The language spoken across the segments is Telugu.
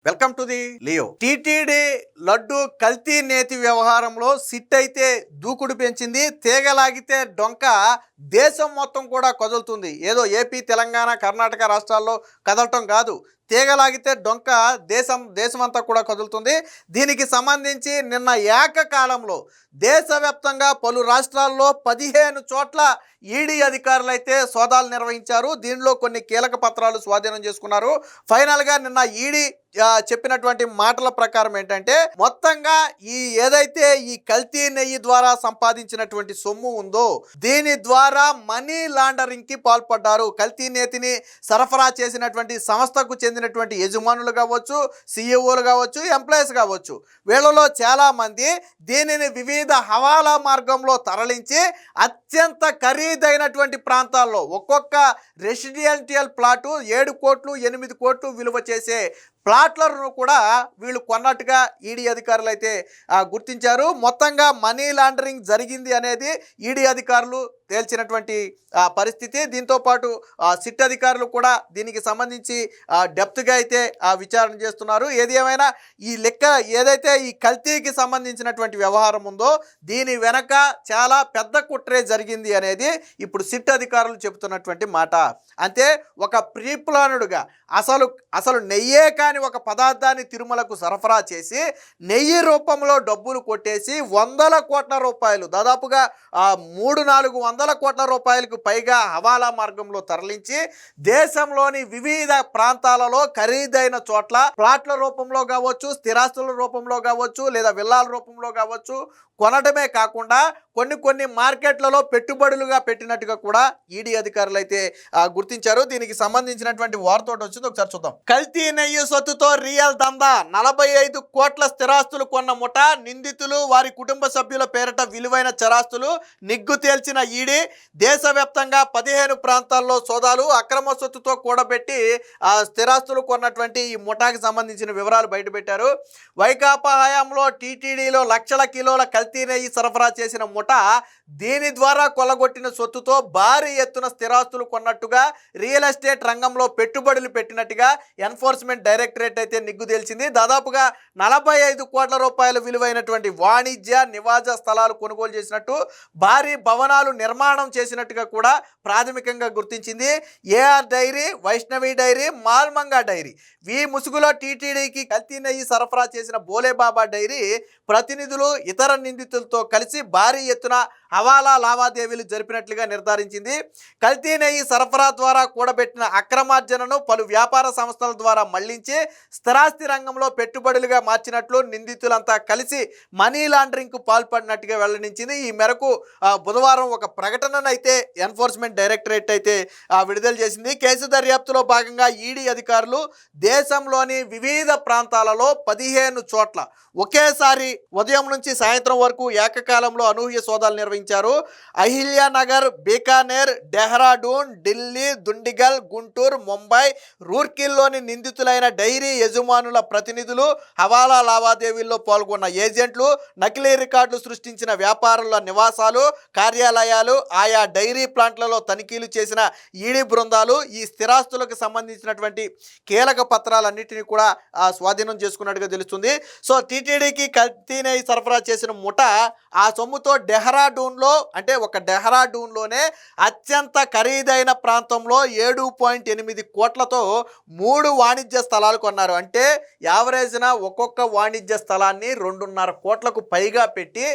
Welcome to the Leo. TTD laddu కల్తీ నేతి వ్యవహారంలో సిట్ అయితే దూకుడు పెంచింది. తీగలాగితే డొంక దేశం మొత్తం కూడా కదులుతుంది. ఏదో ఏపీ, తెలంగాణ, కర్ణాటక రాష్ట్రాల్లో కదలటం కాదు, తీగలాగితే డొంక దేశమంతా కూడా కదులుతుంది. దీనికి సంబంధించి నిన్న ఏకకాలంలో దేశవ్యాప్తంగా పలు రాష్ట్రాల్లో 15 చోట్ల ఈడీ అధికారులు అయితే సోదాలు నిర్వహించారు. దీనిలో కొన్ని కీలక పత్రాలు స్వాధీనం చేసుకున్నారు. ఫైనల్గా నిన్న ఈడీ చెప్పినటువంటి మాటల ప్రకారం ఏంటంటే, మొత్తంగా ఏదైతే ఈ కల్తీ నెయ్యి ద్వారా సంపాదించినటువంటి సొమ్ము ఉందో దీని ద్వారా మనీ లాండరింగ్ కి పాల్పడ్డారు. కల్తీ నేతిని సరఫరా చేసినటువంటి సంస్థకు చెందినటువంటి యజమానులు కావచ్చు, సిఇఓలు కావచ్చు, ఎంప్లాయీస్ కావచ్చు, వీళ్ళలో చాలా మంది దీనిని వివిధ హవాలా మార్గంలో తరలించి అత్యంత ఖరీదైనటువంటి ప్రాంతాల్లో ఒక్కొక్క రెసిడెన్షియల్ ప్లాటు 7 కోట్లు 8 కోట్లు విలువ చేసే ప్లాట్లను కూడా వీళ్ళు కొన్నట్టుగా ఈడీ అధికారులు అయితే గుర్తించారు. మొత్తంగా మనీ లాండరింగ్ జరిగింది అనేది ఈడీ అధికారులు తేల్చినటువంటి పరిస్థితి. దీంతోపాటు సిట్ అధికారులు కూడా దీనికి సంబంధించి డెప్త్గా అయితే విచారణ చేస్తున్నారు. ఏది ఏమైనా ఈ లెక్క ఏదైతే ఈ కల్తీకి సంబంధించినటువంటి వ్యవహారం ఉందో దీని వెనక చాలా పెద్ద కుట్రే జరిగింది అనేది ఇప్పుడు సిట్ అధికారులు చెబుతున్నటువంటి మాట. అంతే, ఒక ప్రీప్లానుడుగా అసలు నెయ్యే కాని ఒక పదార్థాన్ని తిరుమలకు సరఫరా చేసి నెయ్యి రూపంలో డబ్బులు కొట్టేసి 100 కోట్ల రూపాయలు, దాదాపుగా 300-400 కోట్ల రూపాయలకు పైగా హవాలా మార్గంలో తరలించి దేశంలోని వివిధ ప్రాంతాలలో ఖరీదైన చోట్ల ప్లాట్ల రూపంలో కావచ్చు, స్థిరాస్తుల రూపంలో కావచ్చు, లేదా విల్లాల రూపంలో కావచ్చు కొనడమే కాకుండా కొన్ని మార్కెట్లలో పెట్టుబడులుగా పెట్టినట్టుగా కూడా ఈడీ అధికారులు అయితే గుర్తించారు. దీనికి సంబంధించినటువంటి వార్త వచ్చింది, ఒకసారి చూద్దాం. కల్తీ నెయ్యి సొత్తుతో రియల్ దందా, 45 కోట్ల స్థిరాస్తులు కొన్న ముఠ, నిందితులు వారి కుటుంబ సభ్యుల పేరిట విలువైన చరాస్తులు నిగ్గు తేల్చిన ఈడీ. దేశవ్యాప్తంగా 15 ప్రాంతాల్లో సోదాలు. అక్రమ సొత్తుతో కూడబెట్టి స్థిరాస్తులు కొన్నటువంటి ఈ ముఠాకి సంబంధించిన వివరాలు బయటపెట్టారు. వైకాపా హయాంలో టీటీడీలో లక్షల కిలోల కల్తీ నెయ్యి సరఫరా చేసిన ముఠ దీని ద్వారా కొల్లగొట్టిన సొత్తుతో భారీ ఎత్తున స్థిరాస్తులు కొన్నట్టుగా, రియల్ ఎస్టేట్ రంగంలో పెట్టుబడులు పెట్టినట్టుగా ఎన్ఫోర్స్మెంట్ డైరెక్టరేట్ అయితే నిగ్గు తేల్చింది. దాదాపుగా 45 కోట్ల రూపాయల విలువైనటువంటి వాణిజ్య నివాస స్థలాలు కొనుగోలు చేసినట్టు, భారీ భవనాలు నిర్మాణం చేసినట్టుగా కూడా ప్రాథమికంగా గుర్తించింది. AR dairy, Vaishnavi dairy, Malmanga dairy ఈ ముసుగులో టీటీడీకి కల్తీ నెయ్యి సరఫరా చేసిన బోలేబాబా డైరీ ప్రతినిధులు ఇతర నిందితులతో కలిసి భారీ ఎత్తున హవాలా లావాదేవీలు జరిపినట్లుగా నిర్ధారించింది. కల్తీ నెయ్యి సరఫరా ద్వారా కూడబెట్టిన అక్రమార్జనను పలు వ్యాపార సంస్థల ద్వారా మళ్లించి స్థిరాస్తి రంగంలో పెట్టుబడులుగా మార్చినట్లు నిందితులంతా కలిసి మనీ లాండరింగ్కు పాల్పడినట్టుగా వెల్లడించింది. ఈ మేరకు బుధవారం ఒక ప్రకటనను అయితే ఎన్ఫోర్స్మెంట్ డైరెక్టరేట్ అయితే విడుదల చేసింది. కేసు దర్యాప్తులో భాగంగా ఈడీ అధికారులు దేశంలోని వివిధ ప్రాంతాలలో 15 చోట్ల ఒకేసారి ఉదయం నుంచి సాయంత్రం వరకు ఏకకాలంలో అనూహ్య సోదాలు నిర్వహించారు. అహిల్యానగర్, బీకానేర్, డెహ్రాడూన్, ఢిల్లీ, దుండిగల్, గుంటూరు, ముంబై, రూర్కిల్లోని నిందితులైన డైరీ యజమానుల ప్రతినిధులు, హవాలా లావాదేవీల్లో పాల్గొన్న ఏజెంట్లు, నకిలీ రికార్డులు సృష్టించిన వ్యాపారుల నివాసాలు, కార్యాలయాలు, ఆయా డైరీ ప్లాంట్లలో తనిఖీలు చేసిన ఈడీ బృందాలు ఈ స్థిరాస్తులకు సంబంధించినటువంటి కీలక పత్రాలన్నింటినీ కూడా స్వాధీనం చేసుకున్నట్టుగా తెలుస్తుంది. సో టీటీడీకి కల్తీ నెయ్యి సరఫరా చేసిన ముఠ ఆ సొమ్ముతో డెహ్రాడూన్లోనే అత్యంత ఖరీదైన ప్రాంతంలో 7.8 కోట్లతో 3 వాణిజ్య స్థలాలు కొన్నారు. అంటే యావరేజ్న ఒక్కొక్క వాణిజ్య స్థలాన్ని 2.5 కోట్లకు పైగా పెట్టి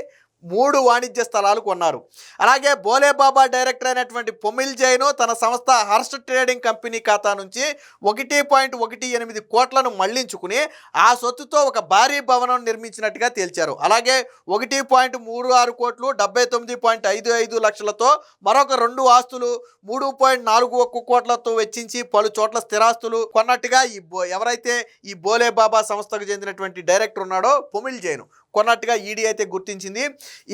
3 వాణిజ్య స్థలాలు కొన్నారు. అలాగే బోలేబాబా డైరెక్టర్ అయినటువంటి పొమిల్ జైన్ తన సంస్థ హర్ష్ ట్రేడింగ్ కంపెనీ ఖాతా నుంచి 1.18 కోట్లను మళ్లించుకుని ఆ సొత్తుతో ఒక భారీ భవనం నిర్మించినట్టుగా తేల్చారు. అలాగే 1.36 కోట్లు 79.55 లక్షలతో మరొక 2 ఆస్తులు 3.41 కోట్లతో వెచ్చించి పలు చోట్ల స్థిరాస్తులు కొన్నట్టుగా ఎవరైతే ఈ బోలేబాబా సంస్థకు చెందినటువంటి డైరెక్టర్ ఉన్నాడో పొమిల్ జైన్ కొన్నట్టుగా ఈడీ అయితే గుర్తించింది.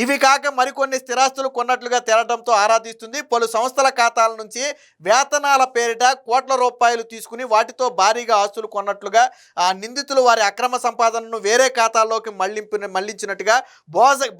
ఇవి కాక మరికొన్ని స్థిరాస్తులు కొన్నట్లుగా తేలడంతో ఆరా తీస్తుంది. పలు సంస్థల ఖాతాల నుంచి వేతనాల పేరిట కోట్ల రూపాయలు తీసుకుని వాటితో భారీగా ఆస్తులు కొన్నట్లుగా నిందితులు వారి అక్రమ సంపాదనను వేరే ఖాతాల్లోకి మళ్లించినట్టుగా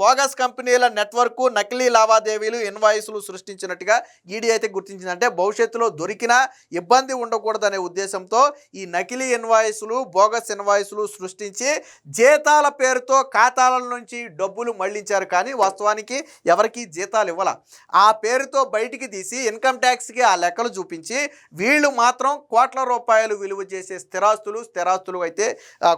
బోగస్ కంపెనీల నెట్వర్క్ నకిలీ లావాదేవీలు ఇన్వాయిస్లు సృష్టించినట్టుగా ఈడీ అయితే గుర్తించింది. అంటే భవిష్యత్తులో దొరికినా ఇబ్బంది ఉండకూడదనే ఉద్దేశంతో ఈ నకిలీ ఇన్వాయిస్లు బోగస్ ఇన్వాయిస్లు సృష్టించి జీతాల పేరుతో ఖాతాల నుంచి డబ్బులు మళ్లించారు. కానీ వాస్తవానికి ఎవరికి జీతాలు ఇవ్వాల. ఆ పేరుతో బయటికి తీసి ఇన్కమ్ ట్యాక్స్కి ఆ లెక్కలు చూపించి వీళ్ళు మాత్రం కోట్ల రూపాయలు విలువ చేసే స్థిరాస్తులు అయితే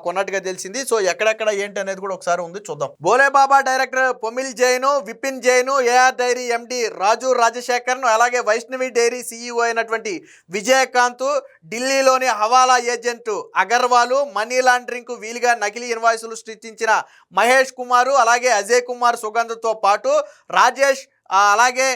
కొన్నట్టుగా తెలిసింది. సో ఎక్కడెక్కడ ఏంటి అనేది కూడా ఒకసారి ఉంది చూద్దాం. Bholebaba director Pomil Jain, Vipin Jain, AR dairy MD Raju Rajasekaran, అలాగే వైష్ణవి డైరీ సిఇఓ అయినటువంటి విజయకాంత్, ఢిల్లీలోని హవాలా ఏజెంట్ అగర్వాల్, మనీ లాండరింగ్ కు వీలుగా నకిలీ ఇన్వాయిస్లు సృష్టించిన మహేష్ కుమార్, అలాగే అజయ్ కుమార్ సుగంధ్తో పాటు రాజేష్, అలాగే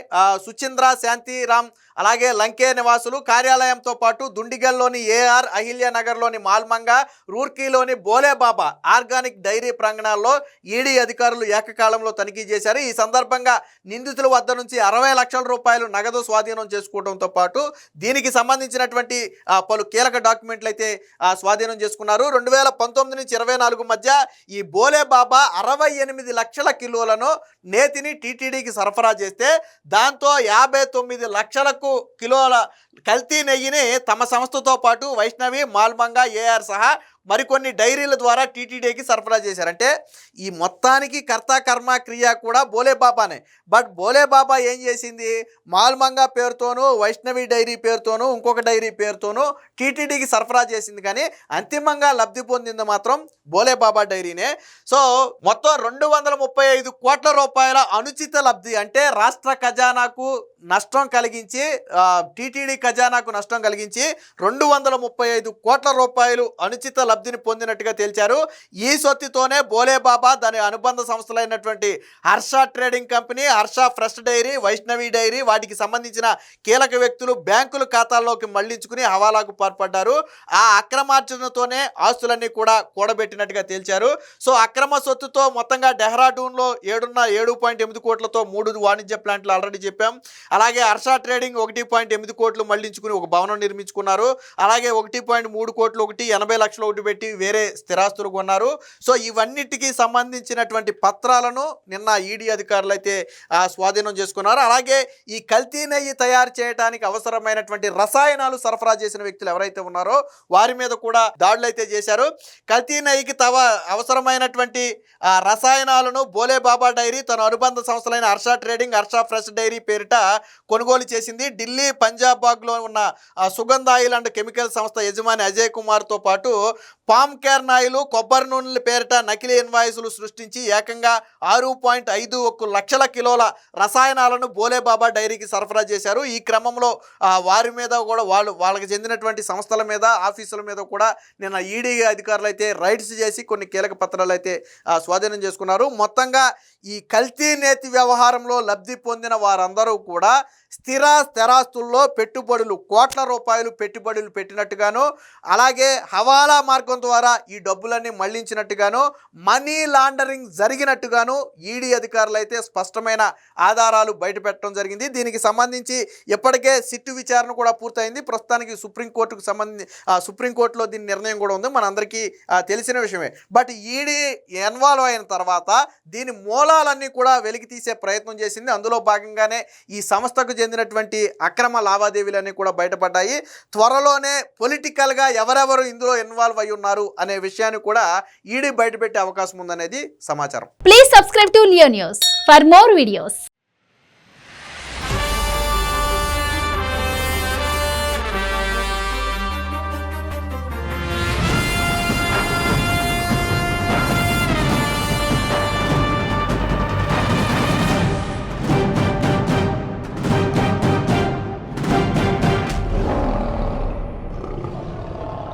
సుచింద్ర, శాంతిరామ్, అలాగే లంకే నివాసులు కార్యాలయంతో పాటు దుండిగల్లోని ఏఆర్, అహిల్యానగర్లోని మాల్మంగ, రూర్కీలోని బోలేబాబా ఆర్గానిక్ డైరీ ప్రాంగణాల్లో ఈడీ అధికారులు ఏకకాలంలో తనిఖీ చేశారు. ఈ సందర్భంగా నిందితుల వద్ద నుంచి 60 లక్షల రూపాయలు నగదు స్వాధీనం చేసుకోవడంతో పాటు దీనికి సంబంధించినటువంటి పలు కీలక డాక్యుమెంట్లు అయితే స్వాధీనం చేసుకున్నారు. 2019 నుంచి 24 మధ్య ఈ బోలేబాబా 68 లక్షల కిలోలను నేతిని టీటీడీకి సరఫరా చేస్తే దాంతో 59 లక్షలకు కిలోల కల్తీ నెయ్యిని తమ సంస్థతో పాటు వైష్ణవి, మాల్మంగా, ఏఆర్ సహా మరికొన్ని డైరీల ద్వారా టీటీడీకి సరఫరా చేశారంటే ఈ మొత్తానికి కర్త కర్మ క్రియ కూడా బోలేబాబానే. బట్ బోలేబాబా ఏం చేసింది, మాల్మంగా పేరుతోనూ వైష్ణవి డైరీ పేరుతోనూ ఇంకొక డైరీ పేరుతోనూ టీటీడీకి సరఫరా చేసింది. కానీ అంతిమంగా లబ్ధి పొందింది మాత్రం బోలేబాబా డైరీనే. సో మొత్తం 235 కోట్ల రూపాయల అనుచిత లబ్ధి, అంటే రాష్ట్ర ఖజానాకు నష్టం కలిగించి, టీటీడీ ఖజానాకు నష్టం కలిగించి 235 కోట్ల రూపాయలు అనుచిత లబ్ధిని పొందినట్టుగా తేల్చారు. ఈ సొత్తుతోనే బోలేబాబా, దాని అనుబంధ సంస్థలైనటువంటి Harsha trading company, Harsha fresh dairy, Vaishnavi dairy, వాటికి సంబంధించిన కీలక వ్యక్తులు బ్యాంకుల ఖాతాల్లోకి మళ్లించుకుని హవాలాకు పాల్పడ్డారు. ఆ అక్రమార్జనతోనే ఆస్తులన్నీ కూడా కూడబెట్టినట్టుగా తేల్చారు. సో అక్రమ సొత్తుతో మొత్తంగా డెహ్రాడూన్లో 7.8 కోట్లతో 3 వాణిజ్య ప్లాంట్లు ఆల్రెడీ చెప్పాం. అలాగే హర్ష ట్రేడింగ్ 1.8 కోట్లు మళ్లించుకుని ఒక భవనం నిర్మించుకున్నారు. అలాగే 1.3 కోట్లు, 80 లక్షలు పెట్టి వేరే స్థిరాస్తులు కొన్నారు. సో ఇవన్నిటికీ సంబంధించినటువంటి పత్రాలను నిన్న ఈడీ అధికారులు అయితే స్వాధీనం చేసుకున్నారు. అలాగే ఈ కల్తీ నెయ్యి తయారు చేయడానికి అవసరమైనటువంటి రసాయనాలు సరఫరా చేసిన వ్యక్తులు ఎవరైతే ఉన్నారో వారి మీద కూడా దాడులు అయితే చేశారు. కల్తీ నెయ్యికి అవసరమైనటువంటి రసాయనాలను బోలేబాబా డైరీ తన అనుబంధ సంస్థలైన Harsha trading, Harsha fresh dairy పేరిట కొనుగోలు చేసింది. ఢిల్లీ పంజాబాగ్లో ఉన్న సుగంధ ఆయిల్ అండ్ కెమికల్ సంస్థ యజమాని అజయ్ కుమార్తో పాటు పామ్ కేర్న్ ఆయిల్, కొబ్బరి నూనెల పేరిట నకిలీ ఇన్వాయిస్లు సృష్టించి ఏకంగా 6.51 లక్షల కిలోల రసాయనాలను బోలేబాబా డైరీకి సరఫరా చేశారు. ఈ క్రమంలో వారి మీద కూడా వాళ్ళకి చెందినటువంటి సంస్థల మీద, ఆఫీసుల మీద కూడా నిన్న ఈడీ అధికారులు అయితే రైడ్స్ చేసి కొన్ని కీలక పత్రాలు అయితే స్వాధీనం చేసుకున్నారు. మొత్తంగా ఈ కల్తీ నేతి వ్యవహారంలో లబ్ధి పొందిన వారందరూ కూడా స్థిరాస్తుల్లో పెట్టుబడులు, కోట్ల రూపాయలు పెట్టుబడులు పెట్టినట్టుగాను, అలాగే హవాలా మార్గం ద్వారా ఈ డబ్బులన్నీ మళ్లించినట్టుగాను, మనీ లాండరింగ్ జరిగినట్టుగాను ఈడీ అధికారులు అయితే స్పష్టమైన ఆధారాలు బయటపెట్టడం జరిగింది. దీనికి సంబంధించి ఇప్పటికే సిట్టు విచారణ కూడా పూర్తయింది. ప్రస్తుతానికి సుప్రీంకోర్టులో దీని నిర్ణయం కూడా ఉంది, మనందరికీ తెలిసిన విషయమే. బట్ ఈడీ ఇన్వాల్వ్ అయిన తర్వాత దీని మూలాలన్నీ కూడా వెలికి తీసే ప్రయత్నం చేసింది. అందులో భాగంగానే ఈ సంస్థకు చెందినటువంటి అక్రమ లావాదేవీలన్నీ కూడా బయటపడ్డాయి. త్వరలోనే పొలిటికల్గా ఎవరెవరు ఇందులో ఇన్వాల్వ్ అయి ఉన్నారు అనే విషయాన్ని కూడా ఈడీ బయటపెట్టే అవకాశం ఉందనేది సమాచారం. Please subscribe to Leo news for more videos.